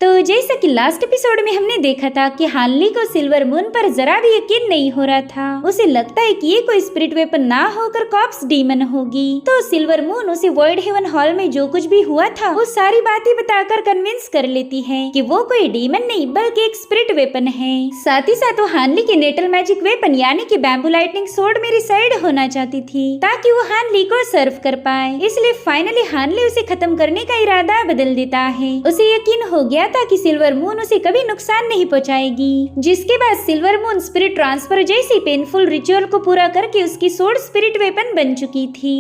तो जैसा कि लास्ट एपिसोड में हमने देखा था कि हानली को सिल्वर मून पर जरा भी यकीन नहीं हो रहा था। उसे लगता है कि ये कोई स्पिरिट वेपन ना होकर कॉप्स डीमन होगी। तो सिल्वर मून उसे वॉइड हेवन हॉल में जो कुछ भी हुआ था वो सारी बातें बताकर कन्विंस कर लेती है कि वो कोई डीमन नहीं बल्कि एक स्पिरिट वेपन है। साथ ही साथ वो हानली के नेटल मैजिक वेपन यानी कि बैम्बू लाइटनिंग सोर्ड मेरी साइड होना चाहती थी ताकि वो हानली को सर्व कर पाए। इसलिए फाइनली हानली उसे खत्म करने का इरादा बदल देता है। उसे यकीन हो गया था कि सिल्वर मून उसे कभी नुकसान नहीं पहुंचाएगी। जिसके बाद सिल्वर मून स्पिरिट ट्रांसफर जैसी पेनफुल रिचुअल को पूरा करके उसकी सोर्ड स्पिरिट वेपन बन चुकी थी।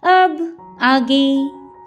अब आगे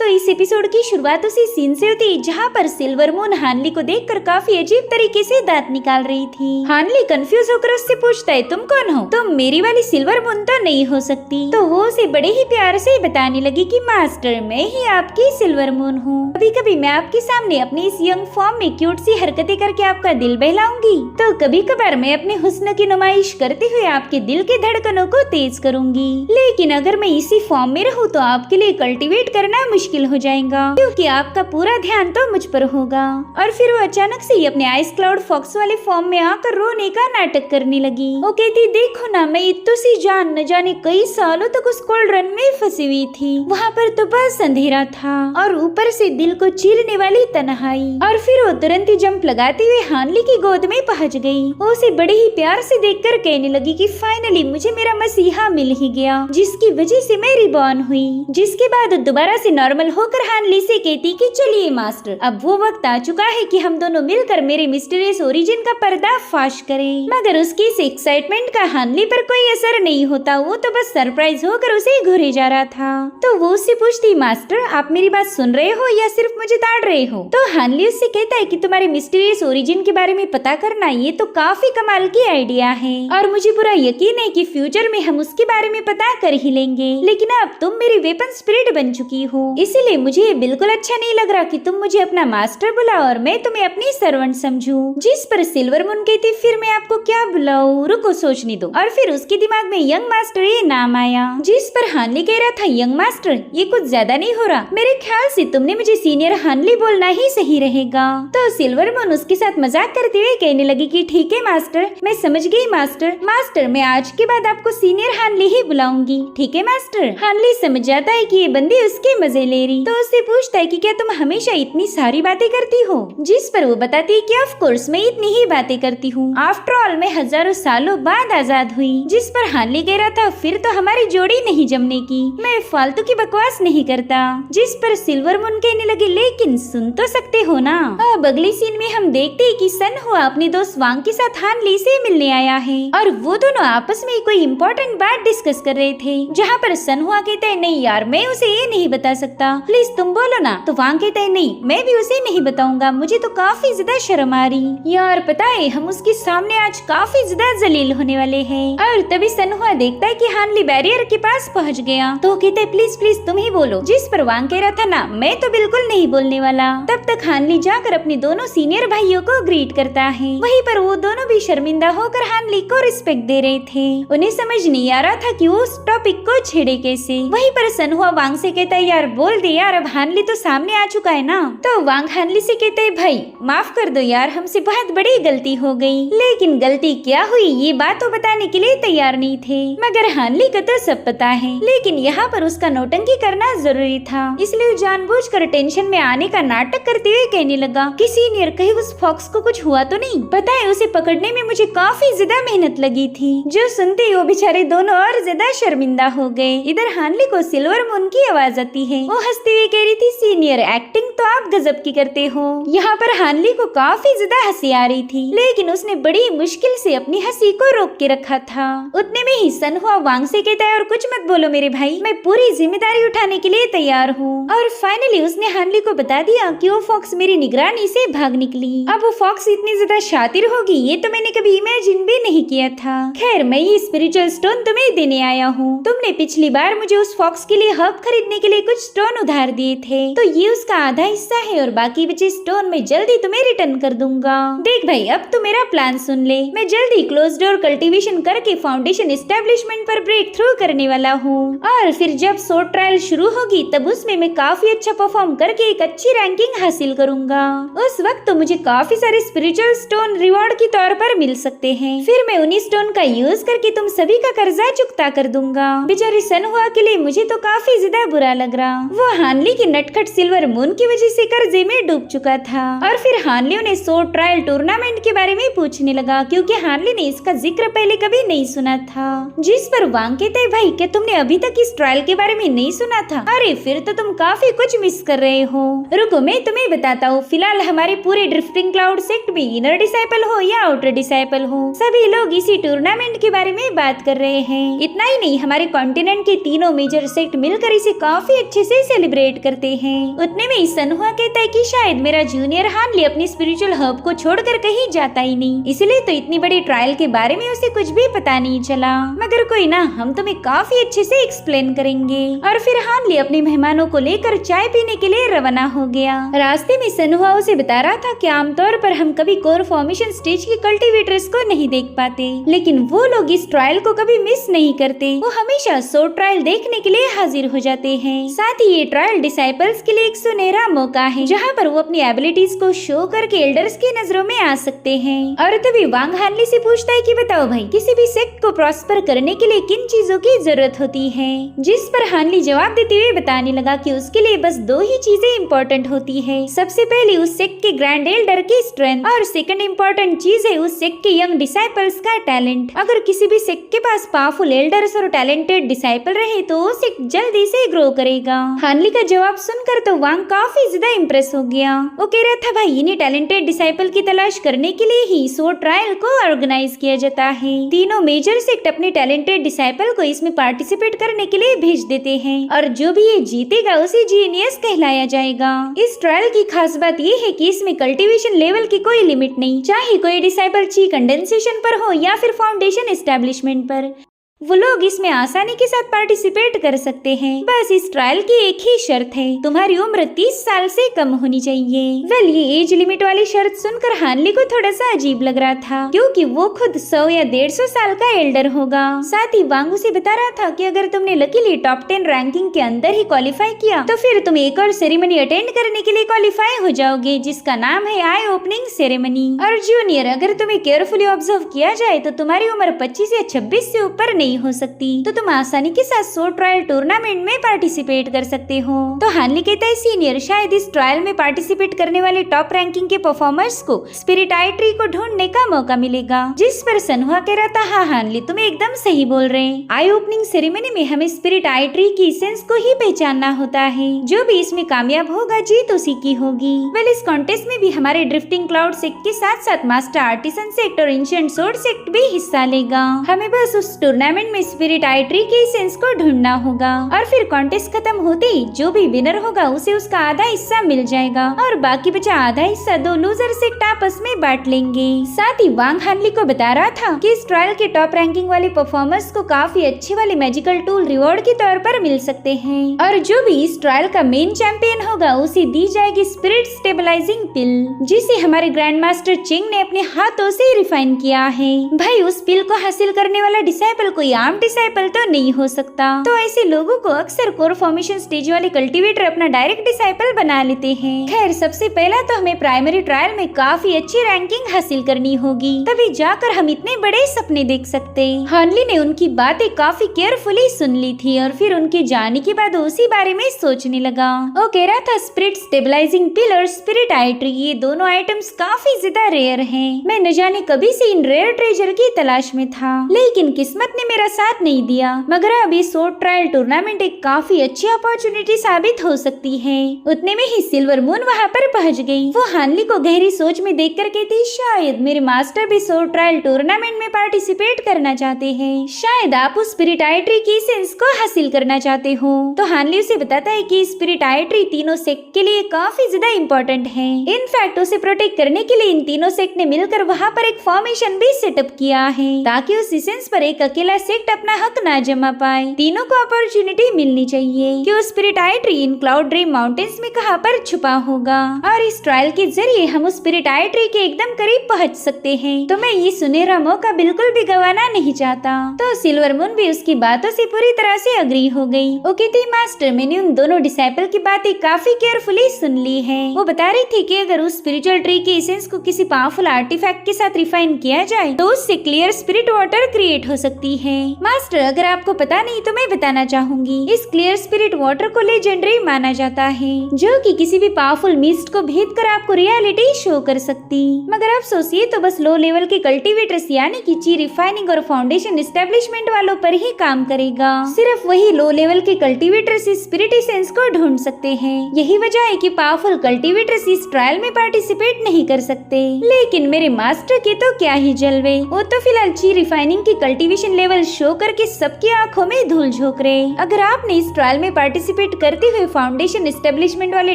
तो इस एपिसोड की शुरुआत उसी सीन से होती जहाँ पर सिल्वर मून हानली को देखकर काफी अजीब तरीके से दांत निकाल रही थी। हानली कंफ्यूज होकर उससे पूछता है, तुम कौन हो? तुम मेरी वाली सिल्वर मून तो नहीं हो सकती। तो वो उसे बड़े ही प्यार से बताने लगी कि मास्टर मैं ही आपकी सिल्वर मून हूँ। कभी कभी मैं आपके सामने अपनी इस यंग फॉर्म में क्यूट सी हरकतें करके आपका दिल बहलाऊंगी, तो कभी कभार मैं अपने हुस्न की नुमाइश करते हुए आपके दिल के धड़कनों को तेज करूंगी। लेकिन अगर मैं इसी फॉर्म में रहूँ तो आपके लिए कल्टीवेट करना मुश्किल हो जाएगा क्योंकि आपका पूरा ध्यान तो मुझ पर होगा। और फिर वो अचानक से ही अपने आइस क्लाउड फॉक्स वाले फॉर्म में आकर रोने का नाटक करने लगी। वो कहती, देखो ना मैं इतनी सी जान न जाने कई सालों तक उस कोल्ड रन में फंसी हुई थी। वहाँ पर तो बस अंधेरा था और ऊपर से दिल को चीरने वाली तन्हाई। और फिर वो तुरंत ही जंप लगाते हुए हानली की गोद में पहुंच गई। वो उसे बड़े ही प्यार से देखकर कहने लगी कि फाइनली मुझे मेरा मसीहा मिल ही गया जिसकी वजह से मैं रिबॉर्न हुई। जिसके बाद दोबारा से नॉर्मल होकर हानली से कहती कि चलिए मास्टर, अब वो वक्त आ चुका है कि हम दोनों मिलकर मेरे मिस्टीरियस ओरिजिन का पर्दाफाश करें। मगर उसकी इस एक्साइटमेंट का हानली पर कोई असर नहीं होता। वो तो बस सरप्राइज होकर उसे घूरे जा रहा था। तो वो उससे पूछती, मास्टर आप मेरी बात सुन रहे हो या सिर्फ मुझे ताड़ रहे हो? तो हानली उससे कहता है कि तुम्हारे मिस्टीरियस ओरिजिन के बारे में पता करना ये तो काफी कमाल की आइडिया है और मुझे पूरा यकीन है कि फ्यूचर में हम उसके बारे में पता कर ही लेंगे। लेकिन अब तुम मेरी वेपन स्पिरिट बन चुकी हो, इसीलिए मुझे ये बिल्कुल अच्छा नहीं लग रहा कि तुम मुझे अपना मास्टर बुलाओ और मैं तुम्हें अपनी सर्वेंट समझूं। जिस पर सिल्वर मून कहती, फिर मैं आपको क्या बुलाऊं? रुको सोचने दो। और फिर उसके दिमाग में यंग मास्टर ये नाम आया। जिस पर हानली कह रहा था, यंग मास्टर ये कुछ ज्यादा नहीं हो रहा, मेरे ख्याल से तुमने मुझे सीनियर हानली बोलना ही सही रहेगा। तो सिल्वर मून उसके साथ मजाक करते हुए कहने लगी कि ठीक है मास्टर, मैं समझ गई मास्टर मैं आज के बाद आपको सीनियर हानली ही बुलाऊंगी, ठीक है मास्टर। हानली समझ जाता है कि ये बंदी उसके मजे ले रही, तो उससे पूछता है कि क्या तुम हमेशा इतनी सारी बातें करती हो? जिस पर वो बताती है कि ऑफ कोर्स मैं इतनी ही बातें करती हूँ, आफ्टर ऑल मैं हजारों सालों बाद आजाद हुई। जिस पर हानली कह रहा था, फिर तो हमारी जोड़ी नहीं जमने की, मैं फालतू की बकवास नहीं करता। जिस पर सिल्वर मून कहने लगे, लेकिन सुन तो सकते हो ना। अब अगली सीन में हम देखते हैं कि सन हुआ अपने दोस्त वांग के साथ हानली से मिलने आया है और वो दोनों आपस में कोई इम्पोर्टेंट बात डिस्कस कर रहे थे। जहाँ पर सन हुआ कहता है, नहीं यार मैं उसे ये नहीं बता सकता, प्लीज तुम बोलो ना। तो वांग कहता है, नहीं मैं भी उसे नहीं बताऊंगा, मुझे तो काफी ज्यादा शर्म आ रही यार, पता है हम उसके सामने आज काफी ज्यादा जलील होने वाले हैं। और तभी सन हुआ देखता है कि हानली बैरियर के पास पहुंच गया, तो कहता है प्लीज प्लीज तुम ही बोलो। जिस पर वांग कह रहा था, ना मैं तो बिल्कुल नहीं बोलने वाला। तब तक हानली जाकर अपने दोनों सीनियर भाइयों को ग्रीट करता है। वहीं पर वो दोनों भी शर्मिंदा होकर हानली को रिस्पेक्ट दे रहे थे। उन्हें समझ नहीं आ रहा था कि वो उस टॉपिक को छेड़े कैसे। वहीं पर सन हुआ वांग से कहता है, यार बोल दे यार, अब हानली तो सामने आ चुका है ना। तो वांग हानली से कहते हैं, भाई माफ कर दो यार, हमसे बहुत बड़ी गलती हो गई। लेकिन गलती क्या हुई ये बात तो बताने के लिए तैयार नहीं थे। मगर हानली को तो सब पता है, लेकिन यहाँ पर उसका नौटंकी करना जरूरी था, इसलिए जानबूझकर टेंशन में आने का नाटक करते हुए कहने लगा कि सीनियर कहीं उस फॉक्स को कुछ हुआ तो नहीं? पता है उसे पकड़ने में मुझे काफी ज्यादा मेहनत लगी थी। जो सुनते ही वो बेचारे दोनों और ज्यादा शर्मिंदा हो गए। इधर हानली को सिल्वर मून की आवाज आती है। वो हंसते हुए कह रही थी, सीनियर एक्टिंग तो आप गजब की करते हो। यहाँ पर हानली को काफी ज्यादा हंसी आ रही थी, लेकिन उसने बड़ी मुश्किल से अपनी हंसी को रोक के रखा था। उतने में ही सन हुआ वांग से कहता है, और कुछ मत बोलो मेरे भाई, मैं पूरी जिम्मेदारी उठाने के लिए तैयार हूँ। और फाइनली उसने हानली को बता दिया कि वो फॉक्स मेरी निगरानी से भाग निकली। अब वो फॉक्स इतनी ज्यादा शातिर होगी ये तो मैंने कभी इमेजिन भी नहीं किया था। खैर मैं ये स्पिरिचुअल स्टोन तुम्हें देने आया हूँ। तुमने पिछली बार मुझे उस फॉक्स के लिए हर्ब खरीदने के लिए कुछ स्टोन स्टोन उधार दिए थे, तो ये उसका आधा हिस्सा है और बाकी बचे स्टोन मैं जल्दी तुम्हें रिटर्न कर दूंगा। देख भाई, अब तो मेरा प्लान सुन ले। मैं जल्दी क्लोज डोर कल्टीवेशन करके फाउंडेशन एस्टेब्लिशमेंट पर ब्रेक थ्रू करने वाला हूँ, और फिर जब सोर्ट ट्रायल शुरू होगी तब उसमें मैं काफी अच्छा परफॉर्म करके एक अच्छी रैंकिंग हासिल करूंगा। उस वक्त तो मुझे काफी सारे स्पिरिचुअल स्टोन रिवॉर्ड के तौर पर मिल सकते हैं। फिर मैं उन्हीं स्टोन का यूज करके तुम सभी का कर्जा चुकता कर दूंगा। बेचारी सनहुआ के लिए मुझे तो काफी ज्यादा बुरा लग रहा। वो हानली की नटखट सिल्वर मून की वजह से कर्जे में डूब चुका था। और फिर हानली उन्हें सोर्ट ट्रायल टूर्नामेंट के बारे में पूछने लगा, क्योंकि हानली ने इसका जिक्र पहले कभी नहीं सुना था। जिस पर वांग कहते हैं, भाई क्या तुमने अभी तक इस ट्रायल के बारे में नहीं सुना था? अरे फिर तो तुम काफी कुछ मिस कर रहे हो। रुको मैं तुम्हें बताता हूँ। फिलहाल हमारे पूरे ड्रिफ्टिंग क्लाउड सेक्ट में इनर डिसाइपल हो या आउटर डिसाइपल हो, सभी लोग इसी टूर्नामेंट के बारे में बात कर रहे हैं। इतना ही नहीं, हमारे कॉन्टिनेंट के तीनों मेजर सेक्ट मिलकर इसे काफी अच्छे से सेलिब्रेट करते हैं। उतने में सनहुआ कहता है कि शायद मेरा जूनियर हानली अपनी स्पिरिचुअल हब को छोड़कर कहीं जाता ही नहीं, इसलिए तो इतनी बड़ी ट्रायल के बारे में उसे कुछ भी पता नहीं चला। मगर कोई ना, हम तुम्हें काफी अच्छे से एक्सप्लेन करेंगे। और फिर हानली अपने मेहमानों को लेकर चाय पीने के लिए रवाना हो गया। रास्ते में सनहुआ उसे बता रहा था कि आमतौर पर हम कभी कोर फॉर्मेशन स्टेज के कल्टीवेटर्स को नहीं देख पाते, लेकिन वो लोग इस ट्रायल को कभी मिस नहीं करते। वो हमेशा सोर्ट ट्रायल देखने के लिए हाजिर हो जाते हैं। साथ ही ये ट्रायल डिसाइपल्स के लिए एक सुनहरा मौका है, जहाँ पर वो अपनी एबिलिटीज को शो करके एल्डर्स की नजरों में आ सकते हैं। और तभी वांग हानली से पूछता है कि बताओ भाई, किसी भी सेक्ट को प्रॉस्पर करने के लिए किन चीजों की जरूरत होती है? जिस पर हानली जवाब देते हुए बताने लगा कि उसके लिए बस दो ही चीजें इम्पोर्टेंट होती है। सबसे पहले उस सेक्ट के ग्रैंड एल्डर की स्ट्रेंथ, और सेकंड इम्पोर्टेंट चीज है उस सेक्ट के यंग डिसाइपल्स का टैलेंट। अगर किसी भी सेक्ट के पास पावरफुल एल्डर्स और टैलेंटेड डिसाइपल रहे तो वो सेक्ट जल्दी से ग्रो करेगा। हानली का जवाब सुनकर तो वांग काफी ज्यादा इम्प्रेस हो गया। वो कह रहा था, भाई इन्हीं टैलेंटेड डिसाइपल की तलाश करने के लिए ही सोर्ट ट्रायल को ऑर्गेनाइज किया जाता है। तीनों मेजर सेक्ट अपने टैलेंटेड डिसाइपल को इसमें पार्टिसिपेट करने के लिए भेज देते हैं, और जो भी ये जीतेगा उसे जीनियस कहलाया जाएगा। इस ट्रायल की खास बात ये है कि इसमें कल्टीवेशन लेवल की कोई लिमिट नहीं, चाहे कोई डिसाइपल ची कंडेंसेशन पर हो या फिर फाउंडेशन एस्टेब्लिशमेंट पर, वो लोग इसमें आसानी के साथ पार्टिसिपेट कर सकते हैं। बस इस ट्रायल की एक ही शर्त है, तुम्हारी उम्र 30 साल से कम होनी चाहिए। वेल, ये एज लिमिट वाली शर्त सुनकर हानली को थोड़ा सा अजीब लग रहा था, क्योंकि वो खुद 100 या 150 साल का एल्डर होगा। साथ ही वांग उसे बता रहा था कि अगर तुमने लकीली टॉप 10 रैंकिंग के अंदर ही क्वालिफाई किया तो फिर तुम एक और सेरेमनी अटेंड करने के लिए क्वालिफाई हो जाओगे, जिसका नाम है आई ओपनिंग सेरेमनी। और जूनियर, अगर तुम्हें केयरफुली ऑब्जर्व किया जाए तो तुम्हारी उम्र 25 या 26 से ऊपर नहीं हो सकती, तो तुम आसानी के साथ सोर्ट ट्रायल टूर्नामेंट में पार्टिसिपेट कर सकते हो। तो हानली कहता है, सीनियर, शायद इस ट्रायल में पार्टिसिपेट करने वाले टॉप रैंकिंग के परफॉर्मर्स को स्पिरिट आई ट्री को ढूंढने का मौका मिलेगा। जिस पर सनहुआ कह रहा था, हाँ हानली, तुम एकदम सही बोल रहे हैं। आई ओपनिंग सेरेमनी में हमें स्पिरिट आई ट्री की एसेंस को ही पहचानना होता है। जो भी इसमें कामयाब होगा जीत उसी की होगी। वेल, इस कॉन्टेस्ट में भी हमारे ड्रिफ्टिंग क्लाउड सेक्ट के साथ साथ मास्टर आर्टिसन सेक्ट और एंशिएंट सोर्ड सेक्ट भी हिस्सा लेगा। हमें बस उस टूर्नामेंट में स्पिरिट आई ट्री के एसेंस को ढूंढना होगा, और फिर कॉन्टेस्ट खत्म होते ही जो भी विनर होगा उसे उसका आधा हिस्सा मिल जाएगा, और बाकी बचा आधा हिस्सा दो लूजर सेक्ट आपस में बांट लेंगे। साथ ही वांग हानली को बता रहा था कि इस ट्रायल के टॉप रैंकिंग वाले परफॉर्मर्स को काफी अच्छे वाले मैजिकल टूल रिवॉर्ड के तौर पर मिल सकते हैं, और जो भी इस ट्रायल का मेन चैंपियन होगा उसे दी जाएगी स्पिरिट स्टेबलाइजिंग पिल, जिसे हमारे ग्रैंड मास्टर चिंग ने अपने हाथों से रिफाइन किया है। भाई, उस पिल को हासिल करने वाला डिसाइपल कोई आम डिसाइपल तो नहीं हो सकता, तो ऐसे लोगों को अक्सर कोर फॉर्मेशन स्टेज वाले कल्टीवेटर अपना डायरेक्ट डिसाइपल बना लेते हैं। खैर, सबसे पहला तो हमें प्राइमरी ट्रायल में काफी अच्छी रैंकिंग हासिल करनी होगी, तभी जाकर हम इतने बड़े सपने देख सकते। हानली ने उनकी बातें काफी केयरफुली सुन ली थी, और फिर उनके जाने के बाद उसी बारे में सोचने लगा। वो कह रहा था, स्पिरिट स्टेबलाइजिंग पिल और स्पिरिट आई ट्री, ये दोनों आइटम्स काफी ज्यादा रेयर हैं। मैं न जाने कभी से इन रेयर ट्रेजर की तलाश में था, लेकिन किस्मत ने मेरा साथ नहीं दिया। मगर अभी सोर्ट ट्रायल टूर्नामेंट एक काफी अच्छी अपॉर्चुनिटी साबित हो सकती है। उतने में ही सिल्वर मून वहाँ पर पहुँच गई। वो हानली को गहरी सोच में देखकर कहती, शायद मेरे मास्टर भी सोर्ट ट्रायल टूर्नामेंट में पार्टिसिपेट करना चाहते हैं। शायद आप उस स्पिरिट आई ट्री की एसेंस को हासिल करना चाहते हो। तो हानली उसे बताता है कि स्पिरिट आई ट्री तीनों सेक्ट के लिए काफी ज्यादा इम्पोर्टेंट है। इनफैक्ट उसे प्रोटेक्ट करने के लिए इन तीनों सेक्ट ने मिलकर वहाँ पर एक फॉर्मेशन भी सेटअप किया है, ताकि उस एसेंस पर एक अकेला सेक्ट अपना हक ना जमा पाए। तीनों को अपॉर्चुनिटी मिलनी चाहिए कि उस spirit I tree in cloud dream mountains में कहां पर छुपा होगा और इस ट्रायल के जरिए हम उस स्पिरिट आई ट्री के एकदम करीब पहुंच सकते हैं। तो मैं ये सुनहरा मौका बिल्कुल भी गंवाना नहीं चाहता। तो सिल्वर मून भी उसकी बातों से पूरी तरह से अग्री हो गई। वो कहती मास्टर मैंने उन दोनों डिसाइपल की बातें काफी केयरफुली सुन ली है। वो बता रही थी कि अगर उस स्पिरिचुअल ट्री के एसेंस को किसी पावरफुल आर्टिफैक्ट के साथ रिफाइन किया जाए तो उससे क्लियर स्पिरिट वाटर क्रिएट हो सकती है। मास्टर अगर आपको पता नहीं तो मैं बताना चाहूंगी, इस क्लियर स्पिरिट वाटर को लेजेंडरी माना जाता है जो कि किसी भी पावरफुल मिस्ट को भेद कर आपको रियलिटी शो कर सकती। मगर आप सोचिए तो बस लो लेवल के कल्टीवेटर्स यानी कि ची रिफाइनिंग और फाउंडेशन एस्टेब्लिशमेंट वालों पर ही काम करेगा। सिर्फ वही लो लेवल के कल्टीवेटर्स इस स्पिरिट एसेंस को ढूंढ सकते हैं। यही वजह है कि पावरफुल कल्टीवेटर्स इस ट्रायल में पार्टिसिपेट नहीं कर सकते। लेकिन मेरे मास्टर के तो क्या ही जलवे, वो तो फिलहाल ची रिफाइनिंग की कल्टीवेशन लेवल शो करके सबकी आंखों में धूल झोंक रहे। अगर आपने इस ट्रायल में पार्टिसिपेट करते हुए फाउंडेशन एस्टेब्लिशमेंट वाले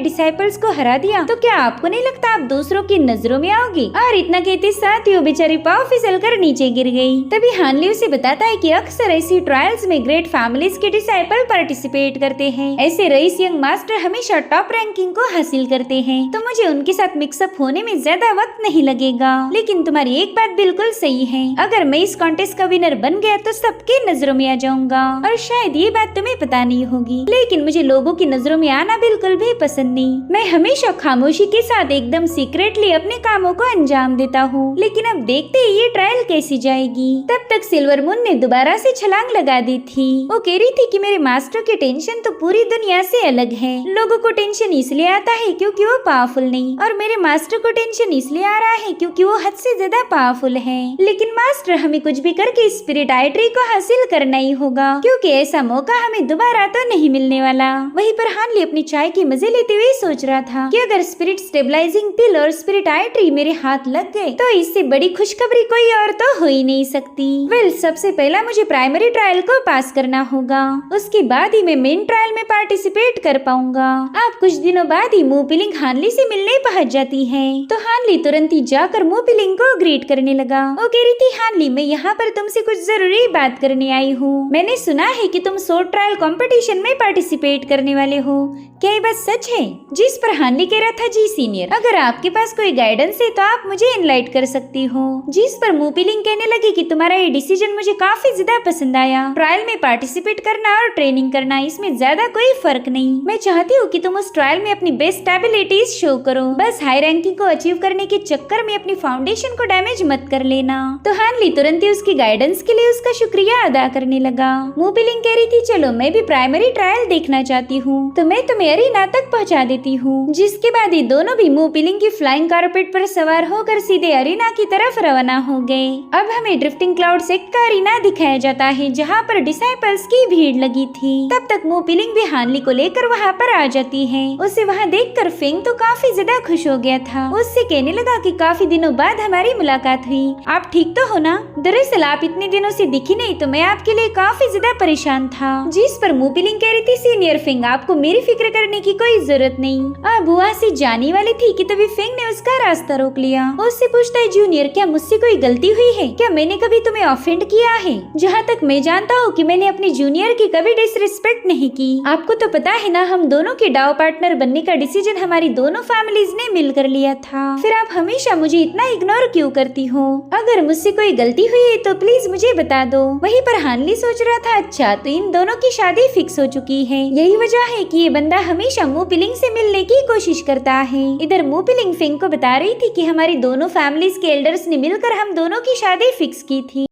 डिसाइपल्स को हरा दिया तो क्या आपको नहीं लगता आप दूसरों की नजरों में आओगे? और इतना कहते साथ ही वो बेचारी पाँव फिसल कर नीचे गिर गई। तभी हानली उसे बताता है कि अक्सर ऐसी ट्रायल्स में ग्रेट फैमिलीज के डिसाइपल पार्टिसिपेट करते हैं। ऐसे रईस यंग मास्टर हमेशा टॉप रैंकिंग को हासिल करते हैं, तो मुझे उनके साथ मिक्सअप होने में ज्यादा वक्त नहीं लगेगा। लेकिन तुम्हारी एक बात बिल्कुल सही है, अगर मैं इस कॉन्टेस्ट का विनर बन गया तो सबके नजरों में आ जाऊंगा। और शायद ये बात तुम्हें पता नहीं होगी, लेकिन मुझे लोगों की नजरों में आना बिल्कुल भी पसंद नहीं। मैं हमेशा खामोशी के साथ एकदम सीक्रेटली अपने कामों को अंजाम देता हूँ। लेकिन अब देखते हैं ये ट्रायल कैसी जाएगी। तब तक सिल्वर मून ने दोबारा से छलांग लगा दी थी। वो कह रही थी कि मेरे मास्टर की टेंशन तो पूरी दुनिया से अलग है। लोगों को टेंशन इसलिए आता है क्योंकि वो पावरफुल नहीं, और मेरे मास्टर को टेंशन इसलिए आ रहा है क्योंकि वो हद से ज्यादा पावरफुल है। लेकिन मास्टर हमें कुछ भी करके स्पिरिट आई ट्री को हासिल करना ही होगा, क्योंकि ऐसा मौका हमें दोबारा तो नहीं मिलने वाला। वहीं पर हानली अपनी चाय के मजे लेते हुए सोच रहा था कि अगर स्पिरिट स्टेबलाइजिंग पिल और स्पिरिट आई ट्री मेरे हाथ लग गए तो इससे बड़ी खुशखबरी कोई और तो हो ही नहीं सकती। वेल, सबसे पहला मुझे प्राइमरी ट्रायल को पास करना होगा, उसके बाद ही मैं मेन ट्रायल में पार्टिसिपेट कर पाऊंगा। अब कुछ दिनों बाद ही मूपिलिंग हानली से मिलने पहुंच जाती है, तो हानली तुरंत ही जाकर मूपिलिंग को ग्रीट करने लगा। वो कह रही थी हानली मैं यहाँ पर तुमसे कुछ जरूरी बात करने आई हूँ। मैंने सुना है कि तुम शॉर्ट ट्रायल कंपटीशन में पार्टिसिपेट करने वाले हो, क्या ये बात सच है? जिस पर हानली कह रहा था जी सीनियर, अगर आपके पास कोई गाइडेंस है तो आप मुझे इनलाइट कर सकती हो। जिस पर मूपिलिंग कहने लगी कि तुम्हारा ये डिसीजन मुझे काफी ज्यादा पसंद आया। ट्रायल में पार्टिसिपेट करना और ट्रेनिंग करना इसमें ज्यादा कोई फर्क नहीं। मैं चाहती हूँ कि तुम उस ट्रायल में अपनी बेस्ट एबिलिटीज शो करो, बस हाई रैंकिंग को अचीव करने के चक्कर में अपनी फाउंडेशन को डैमेज मत कर लेना। तो हानली तुरंत ही उसकी गाइडेंस के लिए उसका शुक्रिया अदा करने लगा। मूपिलिंग कह रही थी चलो मैं भी प्राइमरी ट्रायल देखना चाहती हूँ, तो मैं तुम्हें अरीना तक पहुँचा देती हूँ। जिसके बाद ये दोनों भी मूपिलिंग की फ्लाइंग कारपेट पर सवार होकर सीधे अरीना की तरफ रवाना हो गए। अब हमें ड्रिफ्टिंग क्लाउड सेक्ट का अरीना दिखाया जाता है जहाँ पर डिसाइपल्स की भीड़ लगी थी। तब तक मूपिलिंग भी हानली को लेकर वहाँ पर आ जाती है। उसे वहाँ देखकर फेंग तो काफी ज्यादा खुश हो गया था। उससे कहने लगा कि काफी दिनों बाद हमारी मुलाकात हुई, आप ठीक तो हो ना? दरअसल आप इतने दिनों से दिखी नहीं तो मैं आपके लिए काफी ज्यादा परेशान था। जिस पर मूपिलिंग कह रही थी सीनियर फेंग आपको मेरी फिक्र करने की कोई जरूरत नहीं। अब वहाँ से जाने वाली थी कि तभी फेंग ने उसका रास्ता रोक लिया। उससे पूछता है जूनियर क्या मुझसे कोई गलती हुई है? क्या मैंने कभी तुम्हें ऑफेंड किया है? जहाँ तक मैं जानता हूँ कि मैंने अपनी जूनियर की कभी डिसरिस्पेक्ट नहीं की। आपको तो पता है ना हम दोनों के डाव पार्टनर बनने का डिसीजन हमारी दोनों फैमिलीज ने मिलकर लिया था। फिर आप हमेशा मुझे इतना इग्नोर क्यों करती हो? अगर मुझसे कोई गलती हुई है तो प्लीज मुझे बता दो। वहीं पर हानली सोच रहा था अच्छा तो इन दोनों की शादी फिक्स हो चुकी है, यही वजह है कि ये बंदा हमेशा मूपिलिंग से मिलने की कोशिश करता है। इधर मूपिलिंग फेंग को बता रही थी कि हमारी दोनों फैमिलीज के एल्डर्स ने मिलकर हम दोनों की शादी फिक्स की थी,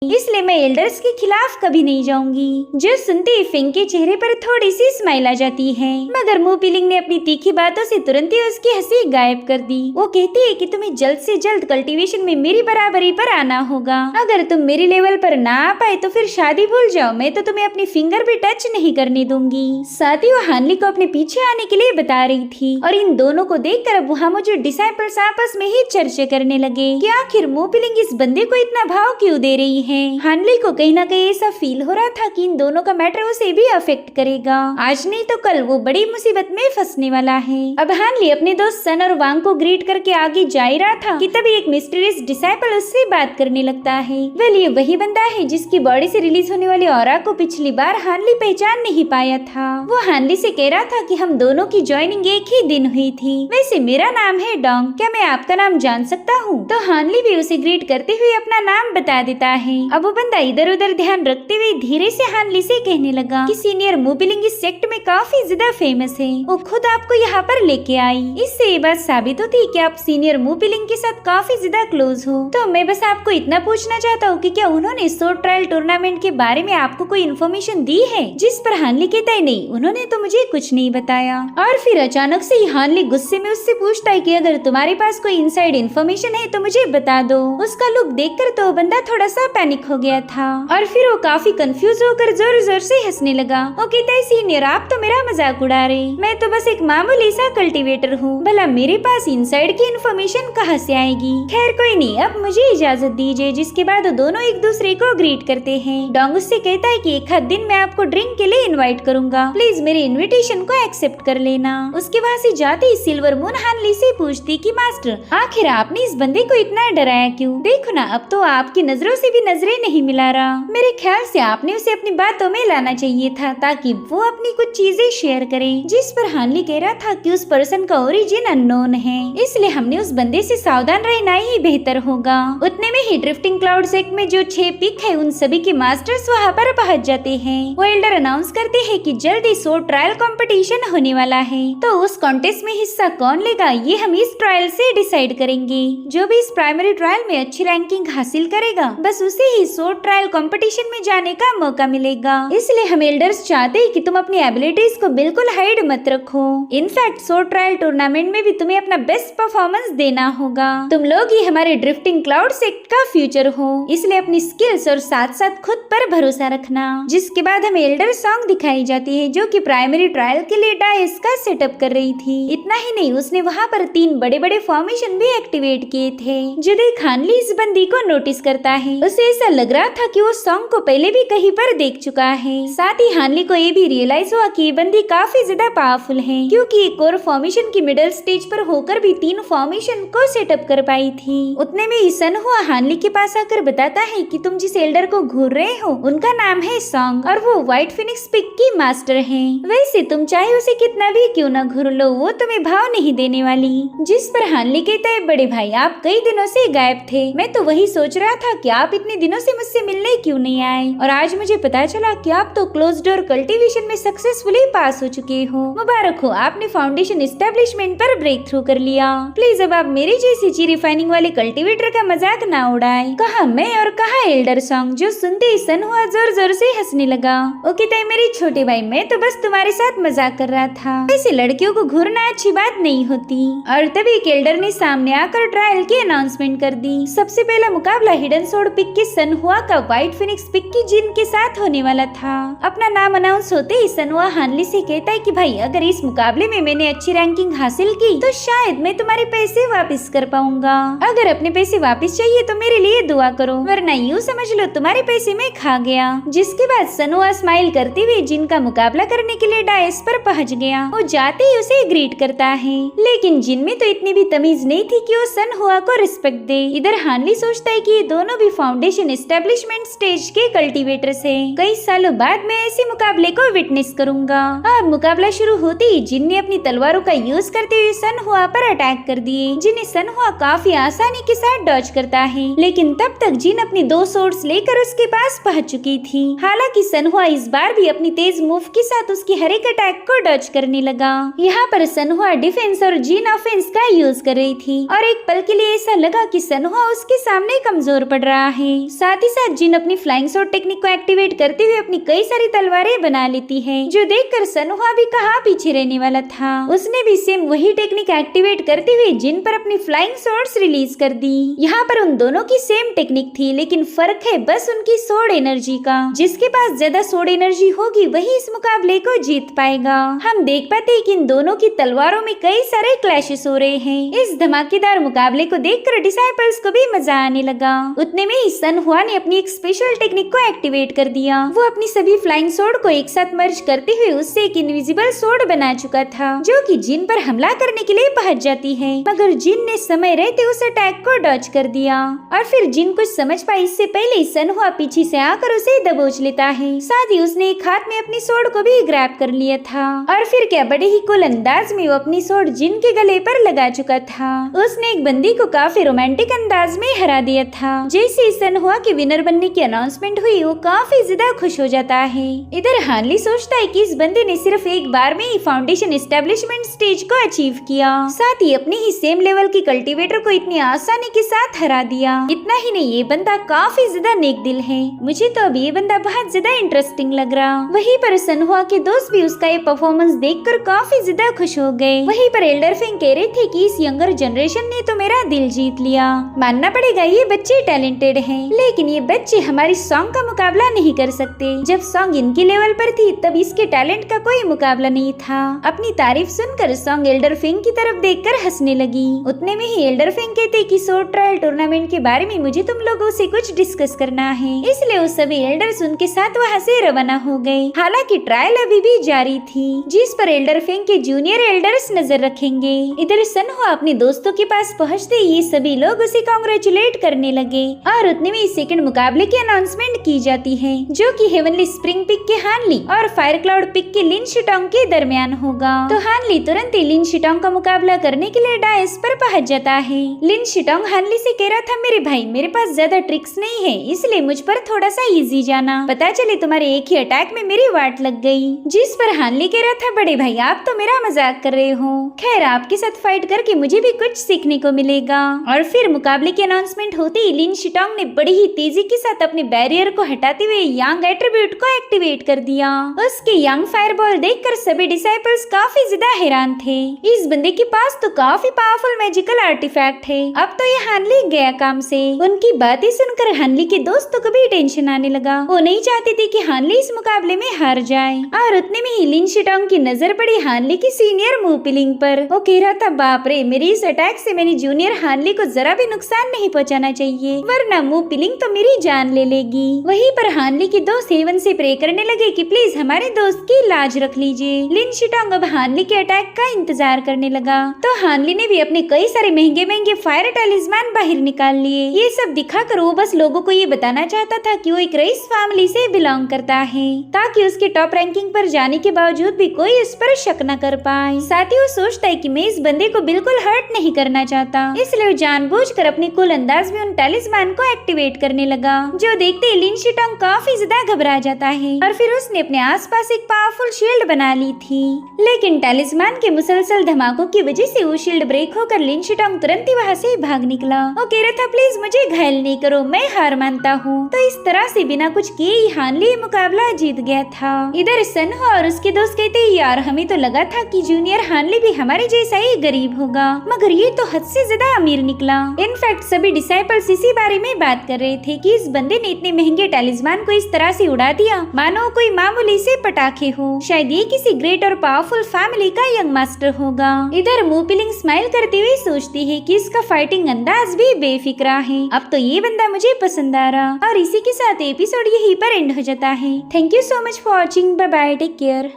इसलिए मैं एल्डर्स के खिलाफ कभी नहीं जाऊंगी। जो सुनते ही फेंग के चेहरे पर थोड़ी सी स्माइल आ जाती है, मगर मूपिलिंग ने अपनी तीखी बातों से तुरंत ही उसकी हंसी गायब कर दी। वो कहती है कि तुम्हें जल्द से जल्द कल्टीवेशन में मेरी बराबरी पर आना होगा। अगर तुम मेरी लेवल पर ना आ पाए तो फिर शादी भूल जाओ, मैं तो तुम्हें अपनी फिंगर भी टच नहीं करने दूंगी। साथ ही वो हानली को अपने पीछे आने के लिए बता रही थी। और इन दोनों को देखकर अब वहाँ मौजूद डिसाइपल्स आपस में ही चर्चा करने लगे कि आखिर मूपिलिंग इस बंदे को इतना भाव क्यों दे रही है। हैं। हानली को कहीं ना कहीं ऐसा फील हो रहा था कि इन दोनों का मैटर उसे भी अफेक्ट करेगा। आज नहीं तो कल वो बड़ी मुसीबत में फंसने वाला है। अब हानली अपने दोस्त सन और वांग को ग्रीट करके आगे जा ही रहा था कि तभी एक मिस्टीरियस डिसाइपल उससे बात करने लगता है। वेल ये वही बंदा है जिसकी बॉडी से रिलीज होने वाली ऑरा को पिछली बार हानली पहचान नहीं पाया था। वो हानली से कह रहा था कि हम दोनों की ज्वाइनिंग एक ही दिन हुई थी। वैसे मेरा नाम है डोंग, क्या मैं आपका नाम जान सकता हूँ? तो हानली भी उसे ग्रीट करते हुए अपना नाम बता देता है। अब वो बंदा इधर उधर ध्यान रखते हुए धीरे से हानली से कहने लगा कि सीनियर मूबिलिंग इस सेक्ट में काफी ज्यादा फेमस है। वो खुद आपको यहाँ पर लेके आई। इससे ये बात साबित होती कि आप सीनियर मूबिलिंग के साथ काफी ज्यादा क्लोज हो। तो मैं बस आपको इतना पूछना चाहता हूँ कि क्या उन्होंने स्वॉर्ड ट्रायल टूर्नामेंट के बारे में आपको कोई इन्फॉर्मेशन दी है? जिस पर हानली कहता है नहीं, उन्होंने तो मुझे कुछ नहीं बताया। और फिर अचानक से ही हानली गुस्से में उससे पूछता है कि अगर तुम्हारे पास कोई इनसाइड इन्फॉर्मेशन है तो मुझे बता दो। उसका लुक देखकर तो बंदा थोड़ा सा पैनिक हो गया था और फिर वो काफी कंफ्यूज होकर जोर जोर से हंसने लगा। वो कहता है सीनियर आप तो मेरा मजाक उड़ा रहे, मैं तो बस एक मामूली सा कल्टीवेटर हूँ, भला मेरे पास इनसाइड की इन्फॉर्मेशन कहाँ से आएगी? खैर कोई नहीं, अब मुझे इजाजत दीजिए। जिसके बाद दोनों एक दूसरे को ग्रीट करते हैं। डोंग उससे कहता है कि एक आध दिन मैं आपको ड्रिंक के लिए इनवाइट करूंगा, प्लीज मेरे इनविटेशन को एक्सेप्ट कर लेना। उसके वहाँ से जाते ही सिल्वर मून हानली से पूछती कि मास्टर आखिर आपने इस बंदे को इतना डराया क्यों? देखो ना अब तो आपकी नजरों से भी नजरें नहीं मिला रहा। मेरे ख्याल से आपने उसे अपनी बातों में लाना चाहिए था ताकि वो अपनी कुछ चीजें शेयर करे। जिस पर हानली कह रहा था कि उस पर्सन का ओरिजिन अननोन है, इसलिए हमने उस बंदे से सावधान रहना ही बेहतर होगा। उतने में ही ड्रिफ्टिंग क्लाउड सेक्ट में जो 6 पिक है उन सभी के मास्टर्स वहाँ पर पहुँच जाते हैं। वो एल्डर अनाउंस करते हैं कि जल्दी स्वॉर्ड ट्रायल कंपटीशन होने वाला है, तो उस कॉन्टेस्ट में हिस्सा कौन लेगा ये हम इस ट्रायल से डिसाइड करेंगे। जो भी इस प्राइमरी ट्रायल में अच्छी रैंकिंग हासिल करेगा बस उसे ही स्वॉर्ड ट्रायल कंपटीशन में जाने का मौका मिलेगा। इसलिए हम एल्डर्स चाहते हैं कि तुम अपनी एबिलिटीज को बिल्कुल हाइड मत रखो। इनफैक्ट स्वॉर्ड ट्रायल टूर्नामेंट में भी तुम्हें अपना बेस्ट परफॉर्मेंस देना होगा। तुम लोग ही हमारे ड्रिफ्टिंग क्लाउड सेक्ट का फ्यूचर हो, इसलिए अपनी स्किल्स और साथ साथ खुद पर भरोसा रखना। जिसके बाद हमें एल्डर सॉन्ग दिखाई जाती है जो कि प्राइमरी ट्रायल के लिए डाइस का सेटअप कर रही थी। इतना ही नहीं, उसने वहाँ पर 3 बड़े बड़े फॉर्मेशन भी एक्टिवेट किए थे। जो देख हानली इस बंदी को नोटिस करता है। उसे ऐसा लग रहा था कि वो सॉन्ग को पहले भी कहीं पर देख चुका है। साथ ही हानली को ये भी रियलाइज हुआ कि ये बंदी काफी ज्यादा पावरफुल है, क्योंकि एक और फॉर्मेशन की मिडिल स्टेज पर होकर भी 3 फॉर्मेशन को सेटअप कर पाई थी। उतने में सन हुआ हानली के पास आकर बताता है कि तुम जिस एल्डर को घूर रहे हो उनका नाम है सॉन्ग और वो व्हाइट फिनिक्स पिक की मास्टर है। वैसे तुम चाहे उसे कितना भी क्यों न घूर लो, वो तुम्हें भाव नहीं देने वाली। जिस पर हानली कहता है बड़े भाई आप कई दिनों से गायब थे, मैं तो वही सोच रहा था कि आप इतने दिनों से मुझसे मिलने क्यों नहीं आए, और आज मुझे पता चला कि आप तो क्लोज डोर कल्टीवेशन में सक्सेसफुली पास हो चुके हो। मुबारक हो, आपने फाउंडेशन एस्टेब्लिशमेंट पर ब्रेक थ्रू कर लिया। प्लीज अब आप मेरे जैसी ची रिफाइनिंग वाले कल्टीवेटर का मजाक ना उड़ाए। कहा मैं और कहा एल्डर सॉन्ग। जो सुनते ही सन हुआ जोर जोर से हंसने लगा। ओ कहता है मेरे छोटे भाई मैं तो बस तुम्हारे साथ मजाक कर रहा था, ऐसे लड़कियों को घूरना अच्छी बात नहीं होती। और तभी एक एल्डर ने सामने आकर ट्रायल की अनाउंसमेंट कर दी। सबसे पहला मुकाबला हिडन सोर्ड पिक के सन हुआ का व्हाइट फिनिक्स पिक की जिन के साथ होने वाला था। अपना नाम अनाउंस होते ही सन हुआ हानली से कहता है कि भाई अगर इस मुकाबले में मैंने अच्छी रैंकिंग हासिल की तो शायद मैं तुम्हारे पैसे वापस कर पाऊंगा। अगर अपने पैसे वापस चाहिए तो मेरे लिए दुआ करो, वरना यूँ समझ लो तुम्हारे पैसे में खा गया। जिसके बाद सन हुआ स्माइल करते हुए जिन का मुकाबला करने के लिए डाइस पर पहुंच गया। वो जाते ही उसे ग्रीट करता है, लेकिन जिन में तो इतनी भी तमीज नहीं थी कि वो सन हुआ को रिस्पेक्ट दे। इधर हानली सोचता है कि ये दोनों भी फाउंडेशन एस्टेब्लिशमेंट स्टेज के कल्टीवेटर्स हैं। कई सालों बाद मैं ऐसे मुकाबले को विटनेस करूंगा। अब मुकाबला शुरू होते ही जिन ने अपनी तलवारों का यूज करते हुए सन हुआ पर अटैक कर दिए, जिन्हें सन हुआ काफी आसानी के साथ डॉज करता है। लेकिन तब तक जिन अपनी 2 सोर्ड्स लेकर उसके पास पहुंच चुकी थी। हालांकि सन हुआ इस बार भी अपनी तेज मूव के साथ उसकी हर एक अटैक को डॉज करने लगा। यहाँ पर सन हुआ डिफेंस और जिन ऑफेंस का यूज कर रही थी और एक पल के लिए ऐसा लगा कि सन हुआ उसके सामने कमजोर पड़ रहा है। साथ ही साथ जिन अपनी फ्लाइंग शॉट टेक्निक को एक्टिवेट करते हुए अपनी कई सारी तलवारें बना लेती है, जो देखकर सन हुआ भी कहाँ पीछे रहने वाला था। उसने भी सेम वही टेक्निक एक्टिवेट करते हुए जिन पर अपनी फ्लाइंग शॉट्स रिलीज कर दी। यहाँ पर उन दोनों की सेम टेक्निक थी, लेकिन फर्क है बस उनकी सोड एनर्जी का। जिसके पास ज्यादा सोड एनर्जी होगी वही इस मुकाबले को जीत पाएगा। हम देख पाते हैं कि इन दोनों की तलवारों में कई सारे क्लैशेस हो रहे हैं। इस धमाकेदार मुकाबले को देखकर डिसाइपल्स को भी मजा आने लगा। उतने में ही सन हुआ ने अपनी एक स्पेशल टेक्निक को एक्टिवेट कर दिया। वो अपनी सभी फ्लाइंग सोर्ड को एक साथ मर्ज करते हुए उससे एक इनविजिबल सोर्ड बना चुका था, जो कि जिन पर हमला करने के लिए पहुंच जाती है। मगर जिन ने समय रहते उस अटैक को डॉज कर दिया और फिर जिन कुछ समझ पाई इससे पहले ही सन हुआ पीछे से आकर उसे दबोच लेता है। साथ ही उसने एक हाथ में अपनी सोर्ड को भी ग्रैब कर लिया था और फिर क्या बड़े ही कूल अंदाज में वो अपनी सोर्ड जिन के गले पर लगा चुका था। उसने एक बंदी को काफी रोमांटिक अंदाज में हरा दिया था। जैसे सन हुआ कि विनर बनने की अनाउंसमेंट हुई वो काफी ज्यादा खुश हो जाता है। इधर हानली सोचता है कि इस बंदे ने सिर्फ एक बार में ही फाउंडेशन एस्टेब्लिशमेंट स्टेज को अचीव किया, साथ ही अपने ही सेम लेवल की कल्टीवेटर को इतनी आसानी के साथ हरा दिया। इतना ही नहीं, ये बंदा काफी ज्यादा नेक दिल है। मुझे तो अब ये बंदा बहुत ज्यादा इंटरेस्टिंग लग रहा। वहीं पर सन हुआ के दोस्त भी उसका ये परफॉर्मेंस देखकर काफी ज्यादा खुश हो गए। वहीं पर एल्डर फेंग कह रहे थे कि इस यंगर जनरेशन ने तो मेरा दिल जीत लिया। मानना पड़ेगा ये बच्चे टैलेंटेड हैं, लेकिन ये बच्चे हमारी सॉन्ग का मुकाबला नहीं कर सकते। जब सॉन्ग इनके लेवल पर थी तब इसके टैलेंट का कोई मुकाबला नहीं था। अपनी तारीफ सुनकर सॉन्ग एल्डर फेंग की तरफ देखकर हंसने लगी। उतने में ही एल्डर फेंग कहते कि सोर्ड ट्रायल टूर्नामेंट के बारे में मुझे तुम लोगों से कुछ डिस्कस करना है। इसलिए उस सभी एल्डर्स उनके साथ वहाँ से रवाना हो गए। हालांकि ट्रायल अभी भी जारी थी, जिस पर एल्डर फेंग के जूनियर एल्डर्स नजर रखेंगे। इधर सन हुआ अपने दोस्तों के पास पहुँचते ही सभी लोग उसे कांग्रेचुलेट करने लगे और उतने में सेकंड मुकाबले की अनाउंसमेंट की जाती है, जो कि हेवनली स्प्रिंग पिक के हानली और फायर क्लाउड पिक के लिन शिटोंग के दरमियान होगा। तो हानली तुरंत ही लिन शिटोंग का मुकाबला करने के लिए डायस पर पहुंच जाता है। लिन शिटोंग हानली से कह रहा था, मेरे भाई मेरे पास ज्यादा ट्रिक्स नहीं है, इसलिए मुझ पर थोड़ा सा इजी जाना। पता चले तुम्हारे एक ही अटैक में मेरी वाट लग गई। जिस पर हानली कह रहा था, बड़े भाई आप तो मेरा मजाक कर रहे हो। खैर आपके साथ फाइट करके मुझे भी कुछ सीखने को मिलेगा। और फिर मुकाबले की अनाउंसमेंट होते ही लिन शिटोंग ने बड़ी ही तेजी के साथ अपने बैरियर को हटाते हुए यांग एट्रीब्यूट को एक्टिवेट कर दिया। उसके यांग फायरबॉल देखकर सभी डिसाइपल्स काफी ज्यादा हैरान थे। इस बंदे के पास तो काफी पावरफुल मैजिकल आर्टिफैक्ट है। अब तो ये हानली गया काम से। उनकी बातें सुनकर हानली के दोस्तों को भी टेंशन आने लगा। वो नहीं चाहते थे कि हानली इस मुकाबले में हार जाए। और उतने में ही लिन शिटोंग की नजर पड़ी हानली की सीनियर मुंह पिलिंग पर। वो कह रहा था, बाप रे, मेरे इस अटैक से मेरी जूनियर हानली को जरा भी नुकसान नहीं पहुंचाना चाहिए, वरना मुंह पिलिंग तो मेरी जान ले लेगी। वहीं पर हानली के दोस्त हेवन से प्रे करने लगे कि प्लीज हमारे दोस्त की लाज रख लीजिए। लिन शिटोंग अब हानली के अटैक का इंतजार करने लगा। तो हानली ने भी अपने कई सारे महंगे महंगे फायर टैलिस्मान बाहर निकाल लिए। ये सब दिखाकर वो बस लोगों को ये बताना चाहता था कि वो एक रईस फैमिली से बिलोंग करता है, ताकि उसके टॉप रैंकिंग पर जाने के बावजूद भी कोई उस पर शक न कर पाए। साथ ही वो सोचता है कि मैं इस बंदे को बिल्कुल हर्ट नहीं करना चाहता, इसलिए वो जानबूझकर अपने कूल अंदाज में उन टैलिस्मान को एक्टिवेट करने लगा। जो देखते ही लिन शिटोंग काफी ज्यादा घबरा जाता है और फिर उसने अपने आसपास एक पावरफुल शील्ड बना ली थी। लेकिन टैलिस्मान के मुसलसल धमाकों की वजह से वो शील्ड ब्रेक होकर लिन शिटोंग तुरंत ही वहाँ से भाग निकला। वो कह रहा था, प्लीज मुझे घायल नहीं करो, मैं हार मानता हूँ। तो इस तरह से बिना कुछ किए ही हानली मुकाबला जीत गया था। इधर सन हुआ और उसके दोस्त कहते, यार हमें तो लगा था कि जूनियर हानली भी हमारे जैसा ही गरीब होगा, मगर ये तो हद से ज्यादा अमीर निकला। इनफैक्ट सभी डिसाइपल्स इसी बारे में बात कर रहे थे कि इस बंदे ने इतने महंगे टैलिस्मान को इस तरह से उड़ा दिया मानो कोई मामूली से पटाखे हो। शायद ये किसी ग्रेट और पावरफुल फैमिली का यंग मास्टर होगा। इधर मुंह पिलिंग स्माइल करते हुए सोचती है कि इसका फाइटिंग अंदाज भी बेफिक्रा है। अब तो ये बंदा मुझे पसंद आ रहा। और इसी के साथ एपिसोड यहीं पर एंड हो जाता है। Thank you so much for watching. Bye bye, take care.